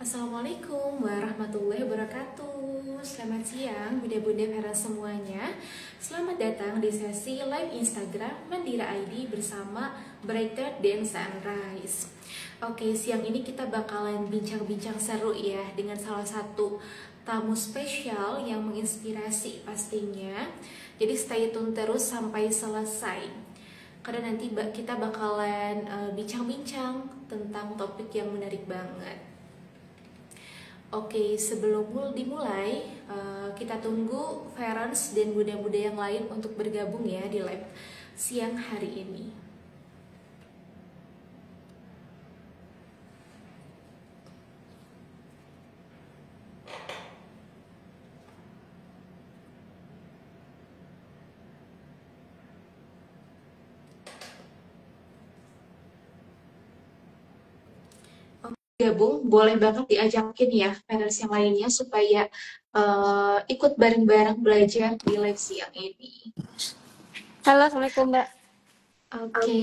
Assalamualaikum warahmatullahi wabarakatuh. Selamat siang bunda-bunda para semuanya. Selamat datang di sesi live Instagram Mandira ID bersama Brighter Than Sunrise. Oke, siang ini kita bakalan bincang-bincang seru ya dengan salah satu tamu spesial yang menginspirasi pastinya. Jadi stay tune terus sampai selesai. Karena nanti kita bakalan bincang-bincang tentang topik yang menarik banget. Oke, sebelum dimulai, kita tunggu Ferens dan bunda-bunda yang lain untuk bergabung ya di live siang hari ini. Gabung, boleh banget diajakin ya Ferens yang lainnya supaya ikut bareng-bareng belajar di live siang ini. Halo, Assalamualaikum Mbak. Oke,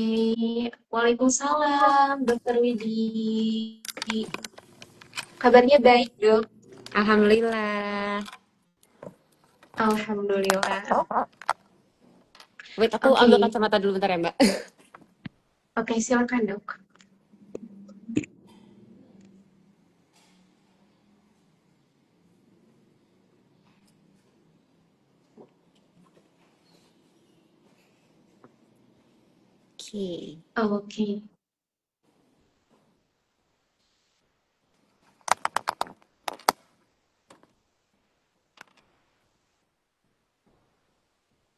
Waalaikumsalam, Dokter Widi. Kabarnya baik, Dok? Alhamdulillah. Alhamdulillah. Wait, aku ambil Oke, kacamata dulu bentar ya, Mbak. oke, silakan, Dok. Oke. Oke.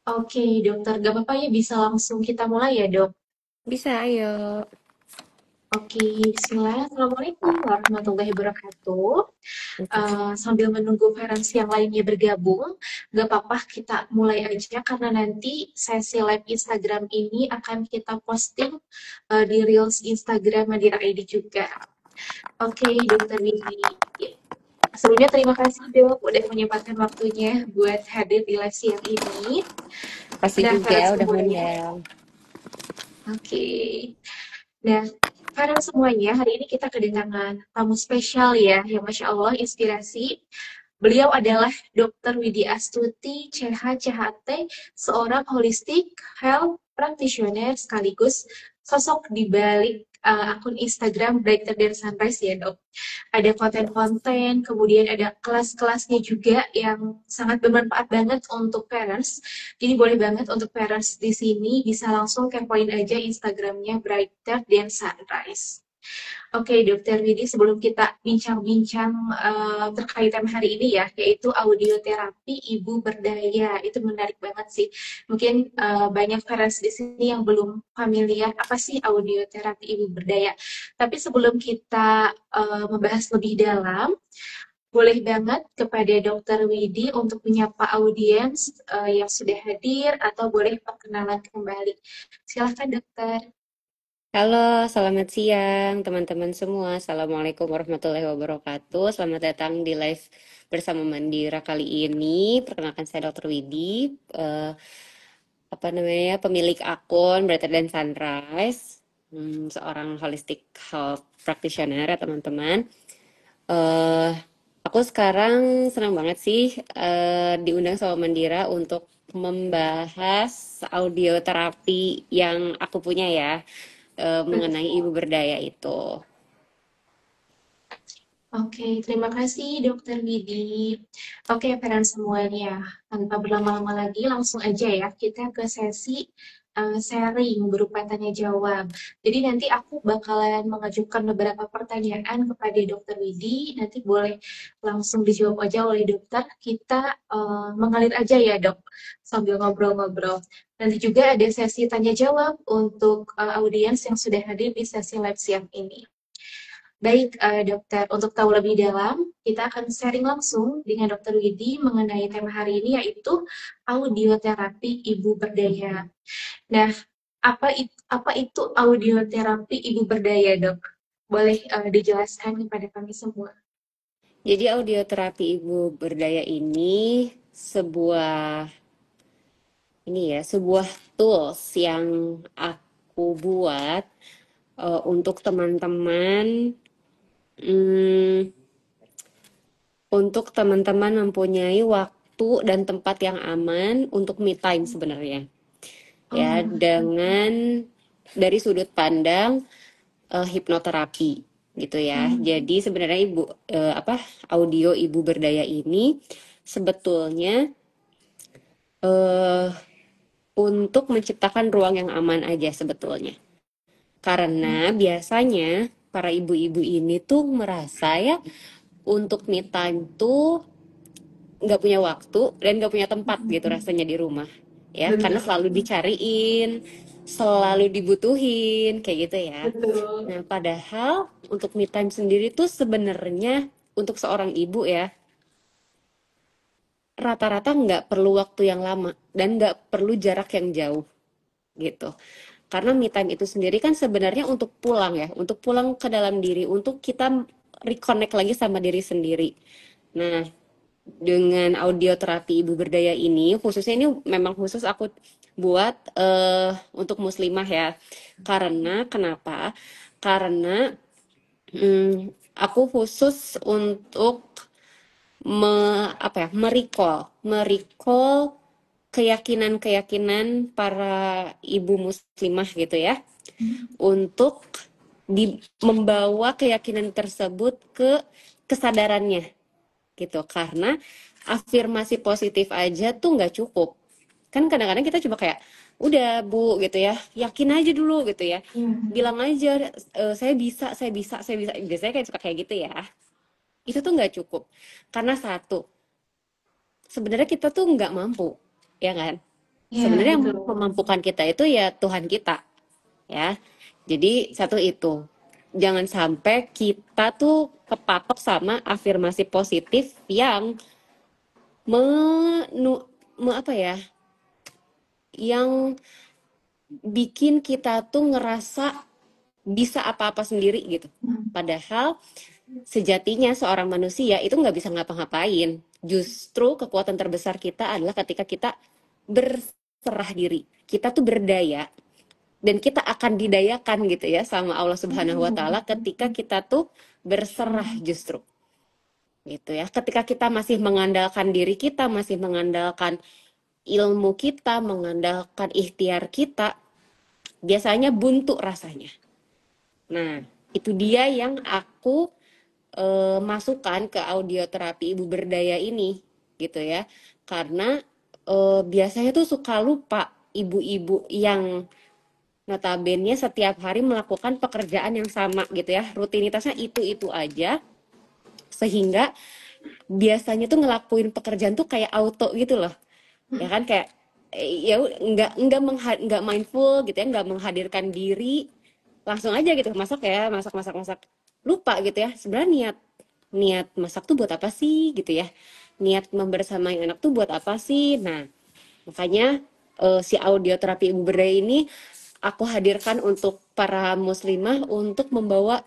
Oke, dokter. Gak apa-apa ya, bisa langsung kita mulai ya, dok? Bisa, ayo. Oke, bismillah. Assalamualaikum warahmatullahi wabarakatuh. Sambil menunggu parents yang lainnya bergabung, gak apa-apa kita mulai aja karena nanti sesi live Instagram ini akan kita posting di Reels Instagram Mandira ID juga. Oke, dokter Widi. Sebelumnya terima kasih dok udah menyempatkan waktunya buat hadir di live siang ini. Pasti Nah, juga parents udah semuanya. ngundang. Oke. Nah, para semuanya, hari ini kita kedatangan tamu spesial ya, yang Masya Allah inspirasi. Beliau adalah Dr. Widi Astuti, CH-CHT, seorang holistic health practitioner sekaligus sosok di balik akun Instagram Brighter Than Sunrise ya dok. Ada konten-konten, kemudian ada kelas-kelasnya juga yang sangat bermanfaat banget untuk parents. Jadi boleh banget untuk parents di sini bisa langsung kepoin aja Instagramnya Brighter Than Sunrise. Oke, Dokter Widi, sebelum kita bincang-bincang terkait tema hari ini ya, yaitu audioterapi ibu berdaya. Itu menarik banget sih. Mungkin banyak parents di sini yang belum familiar apa sih audioterapi ibu berdaya. Tapi sebelum kita membahas lebih dalam, boleh banget kepada Dokter Widi untuk menyapa audiens yang sudah hadir atau boleh perkenalan kembali. Silahkan, Dokter. Halo, selamat siang teman-teman semua. Assalamualaikum warahmatullahi wabarakatuh. Selamat datang di live bersama Mandira kali ini. Perkenalkan saya Dr. Widi, apa namanya, pemilik akun Brighter Than Sunrise, seorang holistic health practitioner ya teman-teman. eh aku sekarang senang banget sih diundang sama Mandira untuk membahas audio terapi yang aku punya ya, mengenai ibu berdaya itu. Oke, terima kasih Dokter Widi. Oke, peran semuanya. Tanpa berlama-lama lagi, langsung aja ya kita ke sesi sharing berupa tanya jawab. Jadi nanti aku bakalan mengajukan beberapa pertanyaan kepada Dokter Widi. Nanti boleh langsung dijawab aja oleh dokter. Kita mengalir aja ya dok, sambil ngobrol-ngobrol. Nanti juga ada sesi tanya jawab untuk audiens yang sudah hadir di sesi live siang ini. Baik, dokter, untuk tahu lebih dalam, kita akan sharing langsung dengan Dokter Widi mengenai tema hari ini yaitu audioterapi ibu berdaya. Nah, apa itu audioterapi ibu berdaya, dok? Boleh dijelaskan kepada kami semua? Jadi audioterapi ibu berdaya ini sebuah sebuah tools yang aku buat untuk teman-teman. untuk teman-teman mempunyai waktu dan tempat yang aman untuk me time sebenarnya. Ya, Oh, dengan dari sudut pandang hipnoterapi gitu ya. oh, Jadi sebenarnya audio ibu berdaya ini sebetulnya eh, untuk menciptakan ruang yang aman aja sebetulnya. Karena biasanya para ibu-ibu ini tuh merasa ya untuk me time tuh nggak punya waktu dan nggak punya tempat gitu rasanya di rumah ya karena betul, selalu dicariin selalu dibutuhin kayak gitu ya. betul. Nah padahal untuk me time sendiri tuh sebenarnya untuk seorang ibu ya rata-rata nggak perlu waktu yang lama dan nggak perlu jarak yang jauh gitu. Karena me time itu sendiri kan sebenarnya untuk pulang ya, untuk pulang ke dalam diri, untuk kita reconnect lagi sama diri sendiri. Nah, dengan audio terapi ibu berdaya ini, khususnya ini memang khusus aku buat untuk muslimah ya. Karena kenapa? Karena aku khusus untuk merecall keyakinan-keyakinan para ibu muslimah gitu ya untuk membawa keyakinan tersebut ke kesadarannya gitu karena afirmasi positif aja tuh nggak cukup kan kadang-kadang kita coba kayak udah bu gitu ya yakin aja dulu gitu ya Iya, bilang aja saya bisa saya bisa saya bisa biasanya kayak suka kayak gitu ya itu tuh nggak cukup karena satu sebenarnya kita tuh nggak mampu ya kan iya, sebenarnya yang betul. memampukan kita itu ya Tuhan kita ya jadi satu itu jangan sampai kita tuh kepatok sama afirmasi positif yang menu apa ya yang bikin kita tuh ngerasa bisa apa-apa sendiri gitu. Padahal sejatinya seorang manusia itu nggak bisa ngapa-ngapain. Justru kekuatan terbesar kita adalah ketika kita berserah diri. Kita tuh berdaya dan kita akan didayakan gitu ya sama Allah Subhanahu wa taala ketika kita tuh berserah justru gitu ya. Ketika kita masih mengandalkan diri kita, masih mengandalkan ilmu kita, mengandalkan ikhtiar kita, biasanya buntu rasanya. Nah, itu dia yang aku masukkan ke audioterapi ibu berdaya ini gitu ya. Karena biasanya tuh suka lupa ibu-ibu yang notabene setiap hari melakukan pekerjaan yang sama gitu ya. Rutinitasnya itu-itu aja sehingga biasanya tuh ngelakuin pekerjaan tuh kayak auto gitu loh. Ya kan kayak ya nggak mindful gitu ya, nggak menghadirkan diri langsung aja gitu masak ya masak lupa gitu ya sebenarnya niat niat masak tuh buat apa sih gitu ya niat membersamai anak tuh buat apa sih nah makanya si audio terapi ibu berdaya ini aku hadirkan untuk para muslimah untuk membawa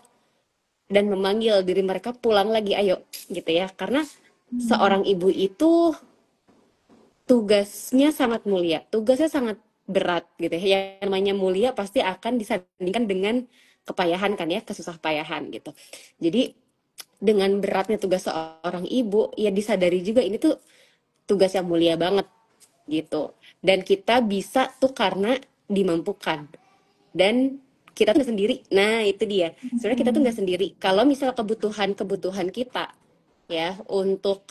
dan memanggil diri mereka pulang lagi ayo gitu ya karena seorang ibu itu tugasnya sangat mulia, tugasnya sangat berat gitu ya. Yang namanya mulia pasti akan disandingkan dengan kepayahan kan ya, kesusah payahan gitu. Jadi dengan beratnya tugas seorang ibu, ya disadari juga ini tuh tugas yang mulia banget gitu. Dan kita bisa tuh karena dimampukan. Dan kita tuh nggak sendiri. Nah itu dia. Sebenarnya kita tuh nggak sendiri. Kalau misal kebutuhan-kebutuhan kita ya untuk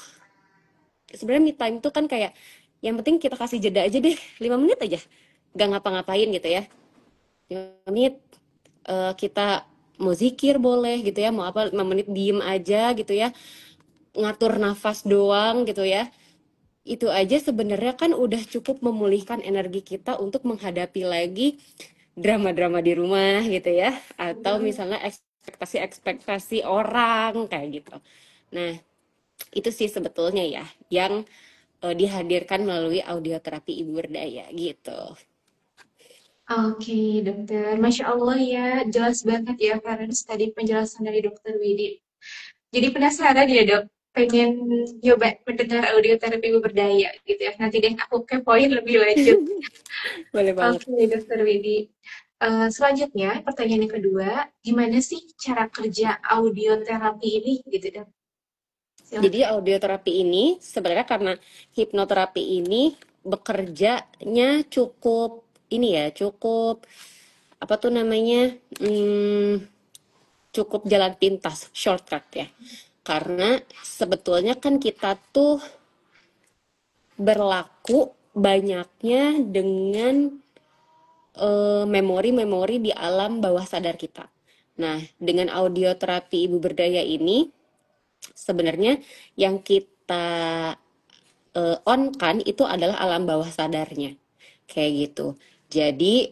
sebenarnya me time itu kan kayak yang penting kita kasih jeda aja deh 5 menit aja gak ngapa-ngapain gitu ya 5 menit kita mau zikir boleh gitu ya mau apa 5 menit diem aja gitu ya ngatur nafas doang gitu ya itu aja sebenarnya kan udah cukup memulihkan energi kita untuk menghadapi lagi drama-drama di rumah gitu ya atau misalnya ekspektasi-ekspektasi orang kayak gitu nah itu sih sebetulnya ya yang dihadirkan melalui audioterapi ibu berdaya gitu. Oke, dokter. Masya Allah ya, jelas banget ya Farens tadi penjelasan dari dokter Widi. Jadi penasaran ya dok, pengen nyoba mendengar audio terapi berdaya gitu ya. Nanti deh aku kepoin lebih lanjut. Boleh banget. Oke, dokter Widi. Selanjutnya, pertanyaan yang kedua, gimana sih cara kerja audio terapi ini gitu dok? Jadi Silakan. audioterapi ini sebenarnya karena hipnoterapi ini bekerjanya cukup ini ya, cukup apa tuh namanya, cukup jalan pintas, shortcut ya. Karena sebetulnya kan kita tuh berlaku banyaknya dengan memori-memori di alam bawah sadar kita. Nah, dengan audioterapi ibu berdaya ini sebenarnya yang kita on kan itu adalah alam bawah sadarnya. Kayak gitu. Jadi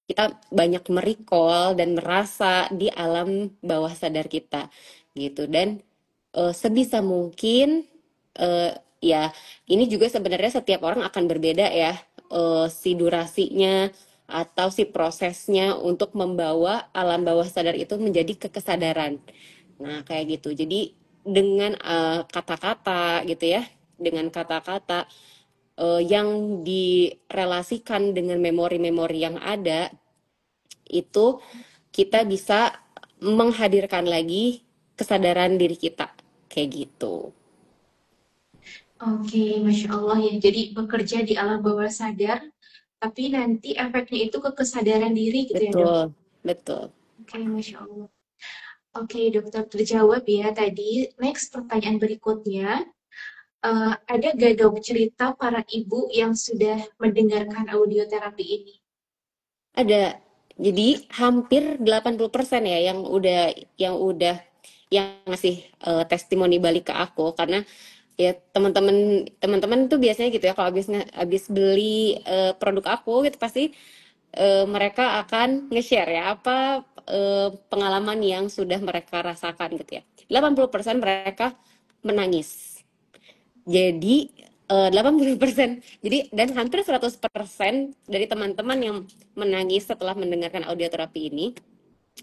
kita banyak merecall dan merasa di alam bawah sadar kita gitu. Dan sebisa mungkin eh, ya ini juga sebenarnya setiap orang akan berbeda ya, si durasinya atau si prosesnya untuk membawa alam bawah sadar itu menjadi kekesadaran. Nah, kayak gitu. Jadi dengan kata-kata gitu ya, dengan kata-kata yang direlasikan dengan memori-memori yang ada, itu kita bisa menghadirkan lagi kesadaran diri kita. Kayak gitu. Oke, Masya Allah ya. Jadi bekerja di alam bawah sadar, tapi nanti efeknya itu ke kesadaran diri gitu ya, Dok? Betul, betul. Oke, Masya Allah. Oke, dokter terjawab ya tadi. Next, pertanyaan berikutnya. Ada gak dok cerita para ibu yang sudah mendengarkan audioterapi ini? Ada. Jadi hampir 80% ya yang udah yang ngasih testimoni balik ke aku karena ya teman-teman tuh biasanya gitu ya kalau habis beli produk aku gitu pasti mereka akan nge-share ya apa pengalaman yang sudah mereka rasakan gitu ya. 80% mereka menangis. Jadi 80%. Jadi dan hampir 100% dari teman-teman yang menangis setelah mendengarkan audioterapi ini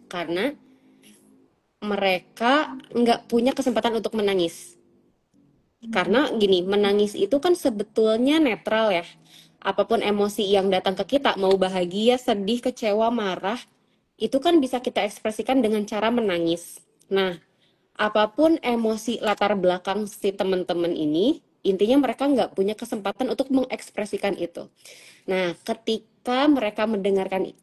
karena mereka nggak punya kesempatan untuk menangis. Karena gini, menangis itu kan sebetulnya netral ya. Apapun emosi yang datang ke kita, mau bahagia, sedih, kecewa, marah, itu kan bisa kita ekspresikan dengan cara menangis. Nah, apapun emosi latar belakang si teman-teman ini, intinya mereka nggak punya kesempatan untuk mengekspresikan itu. Nah, ketika mereka mendengarkan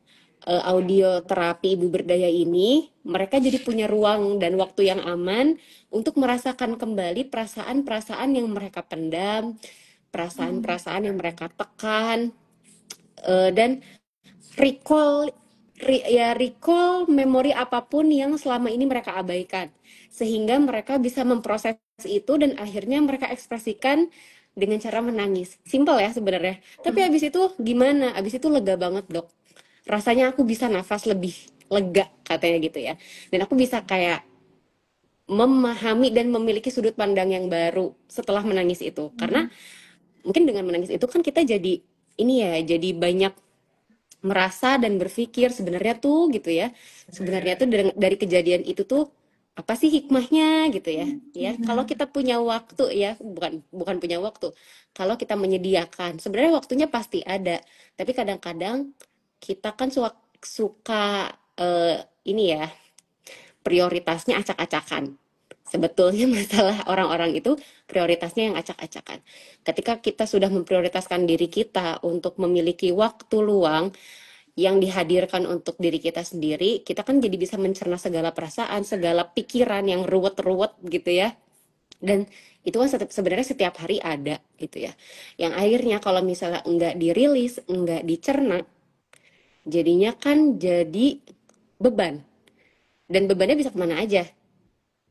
audio terapi ibu berdaya ini, mereka jadi punya ruang dan waktu yang aman untuk merasakan kembali perasaan-perasaan yang mereka pendam, perasaan-perasaan yang mereka tekan, dan recall recall memori apapun yang selama ini mereka abaikan sehingga mereka bisa memproses itu dan akhirnya mereka ekspresikan dengan cara menangis. Simple ya sebenarnya. Tapi abis itu gimana? Abis itu lega banget, Dok. Rasanya aku bisa nafas lebih lega katanya gitu ya. Dan aku bisa kayak memahami dan memiliki sudut pandang yang baru setelah menangis itu. Karena mungkin dengan menangis itu kan kita jadi ini ya, jadi banyak merasa dan berpikir sebenarnya tuh gitu ya. Sebenarnya tuh dari kejadian itu tuh apa sih hikmahnya gitu ya. Ya, kalau kita punya waktu ya, bukan bukan punya waktu. Kalau kita menyediakan, sebenarnya waktunya pasti ada. Tapi kadang-kadang kita kan suka ini ya, prioritasnya acak-acakan. Sebetulnya masalah orang-orang itu prioritasnya yang acak-acakan. Ketika kita sudah memprioritaskan diri kita untuk memiliki waktu luang yang dihadirkan untuk diri kita sendiri, kita kan jadi bisa mencerna segala perasaan, segala pikiran yang ruwet-ruwet gitu ya. Dan itu kan sebenarnya setiap hari ada gitu ya. Yang akhirnya kalau misalnya enggak dirilis, enggak dicerna, jadinya kan jadi beban. Dan bebannya bisa kemana aja.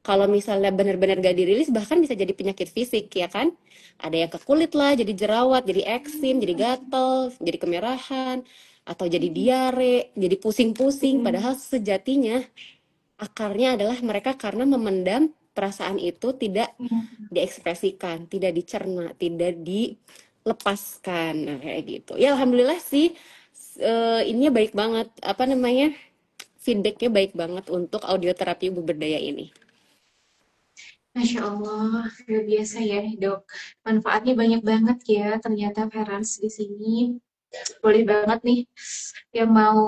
Kalau misalnya benar-benar gak dirilis, bahkan bisa jadi penyakit fisik, ya kan? Ada yang ke kulit lah, jadi jerawat, jadi eksim, jadi gatel, jadi kemerahan, atau jadi diare, jadi pusing-pusing. Padahal sejatinya akarnya adalah mereka karena memendam perasaan itu tidak diekspresikan, tidak dicerna, tidak dilepaskan. Nah, kayak gitu. Ya, alhamdulillah sih, ininya baik banget. Apa namanya? Feedbacknya baik banget untuk audioterapi ibu berdaya ini. Masya Allah, luar biasa ya dok. Manfaatnya banyak banget ya ternyata Ferans di sini. Boleh banget nih yang mau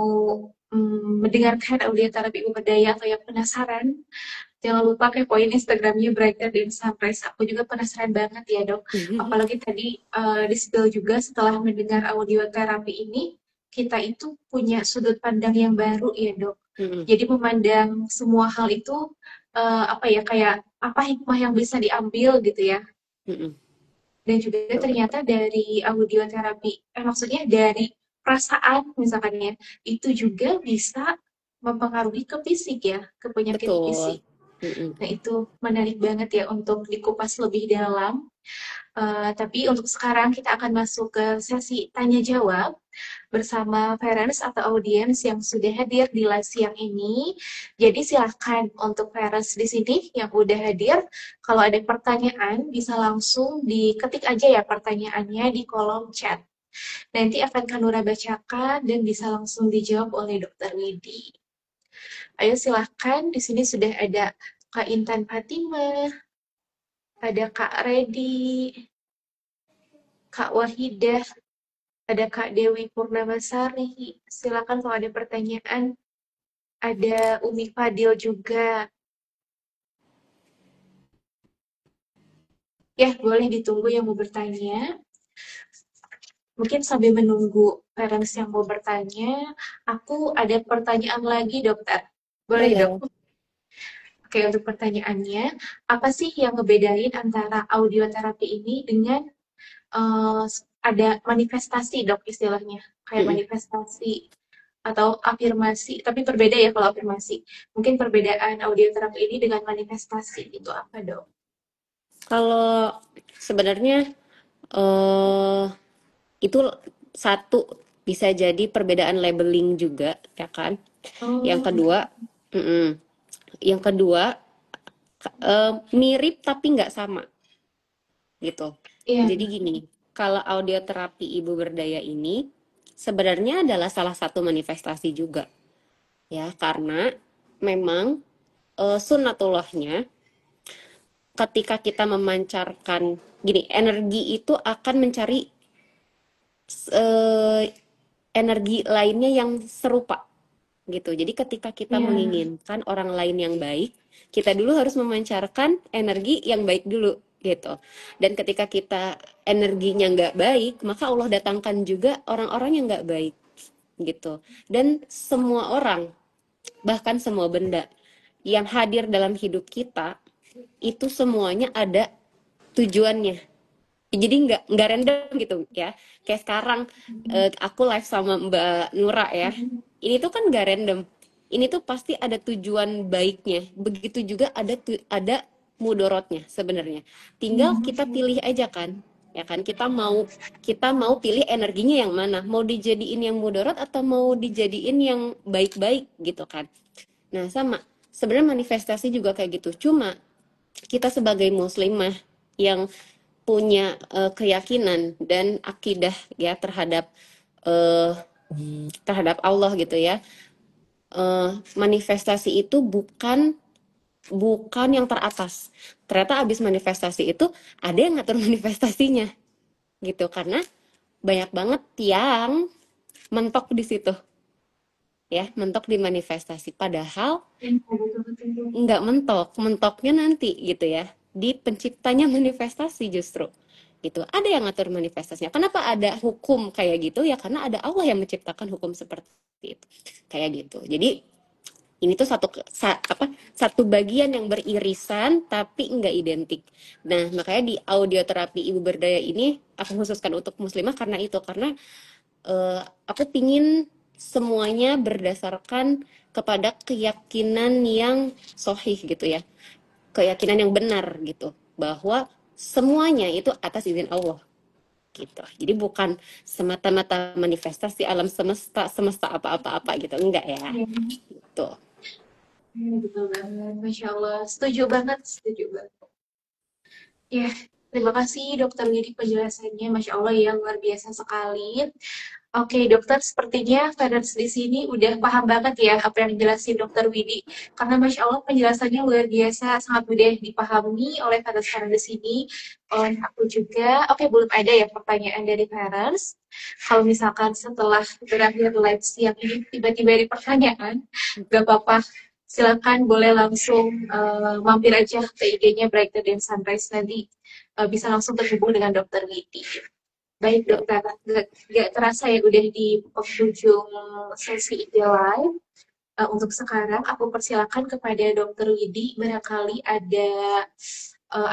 mendengarkan audioterapi ibu berdaya atau yang penasaran Jangan lupa kepoin Instagramnya Brighter dan Sunrise. Aku juga penasaran banget ya dok. Apalagi tadi di-spill juga setelah mendengar audio terapi ini, kita itu punya sudut pandang yang baru ya dok. Mm-mm, Jadi memandang semua hal itu apa ya kayak apa hikmah yang bisa diambil gitu ya. mm-mm. Dan juga Betul, betul. ternyata dari audioterapi, maksudnya dari perasaan misalkan ya, itu juga bisa mempengaruhi ke fisik ya, ke penyakit fisik. Betul. Mm-mm. Nah, itu menarik banget ya untuk dikupas lebih dalam. Tapi untuk sekarang kita akan masuk ke sesi tanya jawab bersama parents atau audiens yang sudah hadir di live siang ini. Jadi silahkan untuk parents di sini yang udah hadir, kalau ada pertanyaan bisa langsung diketik aja ya pertanyaannya di kolom chat. Nanti akan Kanura bacakan dan bisa langsung dijawab oleh Dokter Widi. Ayo silahkan, di sini sudah ada Kak Intan Fatimah, ada Kak Redi, Kak Wahidah, ada Kak Dewi Purnamasari. Silakan kalau ada pertanyaan. Ada Umi Fadil juga. Ya, boleh ditunggu yang mau bertanya. Mungkin sambil menunggu parents yang mau bertanya, aku ada pertanyaan lagi, dokter. Boleh, dok? Boleh. Oke, untuk pertanyaannya, apa sih yang ngebedain antara audioterapi ini dengan eh, ada manifestasi, dok, istilahnya? Kayak Mm-mm. manifestasi atau afirmasi, tapi berbeda ya kalau afirmasi. Mungkin perbedaan audioterapi ini dengan manifestasi itu apa, dok? Kalau sebenarnya eh itu satu bisa jadi perbedaan labeling juga, ya kan? Yang Oh, kedua, mm-mm. Yang kedua mirip tapi nggak sama gitu. iya. Jadi gini, kalau audioterapi ibu berdaya ini sebenarnya adalah salah satu manifestasi juga, ya karena memang sunnatullahnya ketika kita memancarkan gini, energi itu akan mencari eh, energi lainnya yang serupa gitu. Jadi ketika kita Iya, menginginkan orang lain yang baik, kita dulu harus memancarkan energi yang baik dulu gitu. Dan ketika kita energinya nggak baik, maka Allah datangkan juga orang-orang yang nggak baik gitu. Dan semua orang, bahkan semua benda yang hadir dalam hidup kita itu semuanya ada tujuannya. Jadi nggak random gitu ya. Kayak sekarang aku live sama Mbak Nura ya. Ini tuh kan nggak random. Ini tuh pasti ada tujuan baiknya. Begitu juga ada mudorotnya sebenarnya. Tinggal kita pilih aja kan. Ya kan kita mau pilih energinya yang mana. Mau dijadiin yang mudorot atau mau dijadiin yang baik-baik gitu kan. Nah, sama. Sebenarnya manifestasi juga kayak gitu. Cuma kita sebagai muslimah yang punya keyakinan dan akidah ya eh, terhadap Allah gitu ya. Manifestasi itu bukan bukan yang teratas. Ternyata abis manifestasi itu ada yang ngatur manifestasinya gitu karena banyak banget yang mentok di situ ya, mentok di manifestasi. Padahal iya, betul-betul. nggak mentok, mentoknya nanti gitu ya di penciptanya manifestasi justru gitu. Ada yang ngatur manifestasinya. Kenapa ada hukum kayak gitu ya? Karena ada Allah yang menciptakan hukum seperti itu kayak gitu. Jadi ini tuh satu bagian yang beririsan tapi enggak identik. Nah, makanya di audioterapi ibu berdaya ini aku khususkan untuk muslimah karena itu, karena aku pingin semuanya berdasarkan kepada keyakinan yang sohih gitu ya, keyakinan yang benar gitu, bahwa semuanya itu atas izin Allah gitu. Jadi bukan semata-mata manifestasi alam semesta, semesta apa-apa-apa gitu, enggak ya. Iya, Gitu. iya, betul banget. Masya Allah. Setuju banget, setuju banget. Ya, terima kasih Dokter Widi penjelasannya. Masya Allah ya, luar biasa sekali. Oke, dokter, sepertinya parents di sini udah paham banget ya apa yang dijelasin Dokter Widi. Karena Masya Allah penjelasannya luar biasa, sangat mudah dipahami oleh parents-parents di sini. Oleh aku juga. Oke, belum ada ya pertanyaan dari parents. Kalau misalkan setelah berakhir live siang ini tiba-tiba ada pertanyaan, gak apa-apa. silakan boleh langsung mampir aja ke IG-nya Brighter Than Sunrise nanti bisa langsung terhubung dengan Dokter Widi. Baik dokter, gak terasa ya udah di penghujung sesi IG Live. Untuk sekarang aku persilakan kepada Dokter Widi barangkali ada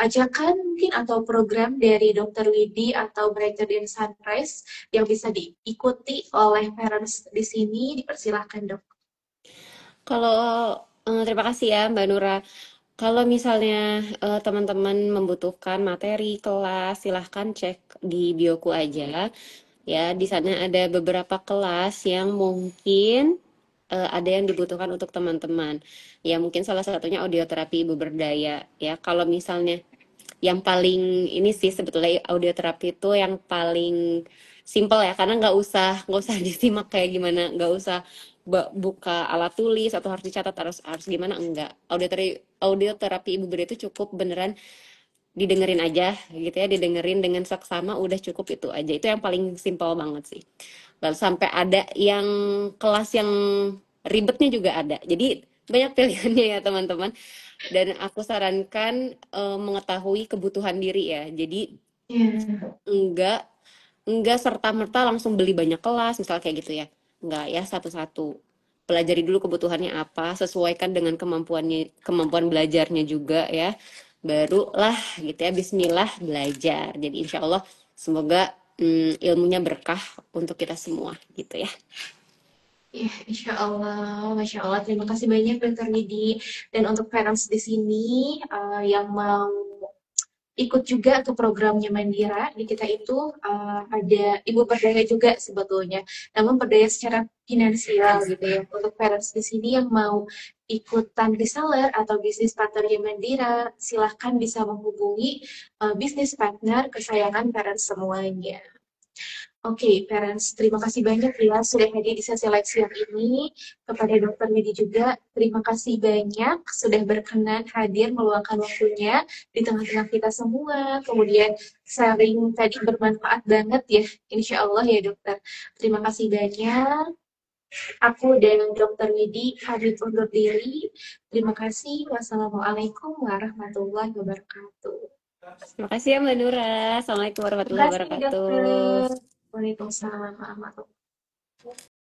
ajakan mungkin atau program dari Dokter Widi atau Brighter Than Sunrise yang bisa diikuti oleh parents di sini. Dipersilahkan dok. Kalau terima kasih ya Mbak Nura. Kalau misalnya teman-teman membutuhkan materi kelas, silahkan cek di bioku aja. Ya, di sana ada beberapa kelas yang mungkin ada yang dibutuhkan untuk teman-teman. Ya, mungkin salah satunya audioterapi ibu berdaya. Ya, kalau misalnya yang paling ini sih sebetulnya audioterapi itu yang paling simple ya, karena nggak usah disimak kayak gimana, nggak usah buka alat tulis atau harus dicatat harus harus gimana, enggak. Audioterapi ibu berdaya itu cukup beneran didengerin aja gitu ya, didengerin dengan seksama udah cukup, itu aja, itu yang paling simpel banget sih. Lalu sampai ada yang kelas yang ribetnya juga ada, jadi banyak pilihannya ya teman-teman. Dan aku sarankan mengetahui kebutuhan diri ya, jadi Ya, enggak enggak serta-merta langsung beli banyak kelas misal kayak gitu ya, enggak ya, satu-satu pelajari dulu kebutuhannya apa, sesuaikan dengan kemampuan belajarnya juga ya, barulah gitu ya, Bismillah belajar. Jadi insya Allah semoga ilmunya berkah untuk kita semua gitu ya. ya, Insya Allah, Masya Allah. Terima kasih banyak Dokter Widi. Dan untuk parents di sini yang mau ikut juga ke programnya Mandira, di kita itu ada ibu berdaya juga sebetulnya. Namun berdaya secara finansial gitu ya. Untuk parents di sini yang mau ikutan reseller atau bisnis partnernya Mandira, silahkan bisa menghubungi bisnis partner kesayangan parents semuanya. Oke, parents, terima kasih banyak ya sudah hadir di sesi live siang ini. Kepada Dokter Widi juga, terima kasih banyak sudah berkenan hadir meluangkan waktunya di tengah-tengah kita semua. Kemudian sharing tadi bermanfaat banget ya, insya Allah ya dokter. Terima kasih banyak. Aku dan Dokter Widi pamit undur diri. Terima kasih. Wassalamualaikum warahmatullahi wabarakatuh. Terima kasih ya Mbak Nura. Assalamualaikum Terima warahmatullahi kasih dokter. wabarakatuh. Waalaikumsalam warahmatullahi wabarakatuh.